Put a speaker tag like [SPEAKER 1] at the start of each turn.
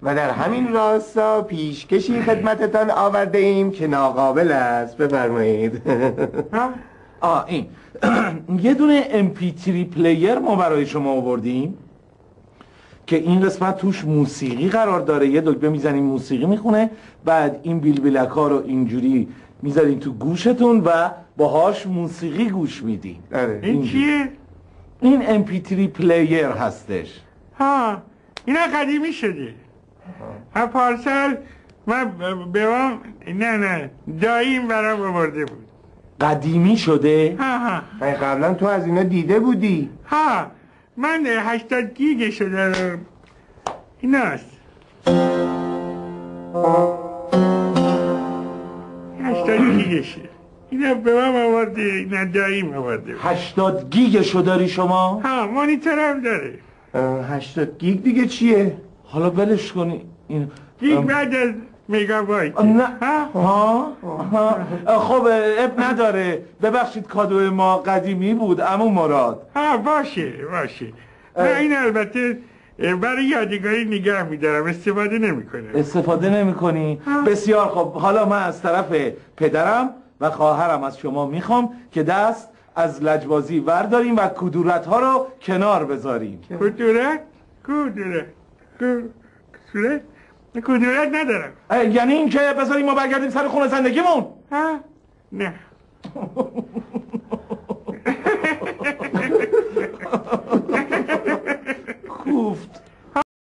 [SPEAKER 1] و در همین راستا پیشکشی خدمتتان آورده ایم که ناقابل است. بفرمایید.
[SPEAKER 2] این یه دونه MP3 پلیر ما برای شما آوردیم که این قسمت توش موسیقی قرار داره. یه دکمه میزنیم موسیقی میخونه، بعد این بیلبیلک ها رو اینجوری میذارین تو گوشتون و باهاش موسیقی گوش میدین.
[SPEAKER 3] این چیه؟
[SPEAKER 2] این MP3 پلیر هستش.
[SPEAKER 3] اینا قدیمی شده. پارسال من به من نه داییم برام آورده بود.
[SPEAKER 2] قدیمی شده؟
[SPEAKER 1] قبلا تو از اینا دیده بودی؟
[SPEAKER 3] من 80 گیگ شده. ایناست 80 گیگشه. اینا به من آورده، اینا داییم آورده.
[SPEAKER 2] 80 گیگشو داری شما؟
[SPEAKER 3] مانیتورم داره.
[SPEAKER 1] 80 گیگ دیگه چیه؟
[SPEAKER 2] حالا بلش کنی این
[SPEAKER 3] گیگ بعد از میگابایت.
[SPEAKER 2] نه خب اب نداره. ببخشید کادو ما قدیمی بود عمو مراد.
[SPEAKER 3] باشه نه این البته برای یادگاری نگه میدارم، استفاده نمیکنم.
[SPEAKER 2] استفاده نمیکنی؟ بسیار خب. حالا من از طرف پدرم و خواهرم از شما میخوام که دست از لجبازی ورداریم و کدورت ها رو کنار بذاریم.
[SPEAKER 3] کدورت ندارم.
[SPEAKER 2] یعنی این که بذاریم ما برگردیم سر خونه زندگیمون؟
[SPEAKER 3] نه.
[SPEAKER 2] کوفت.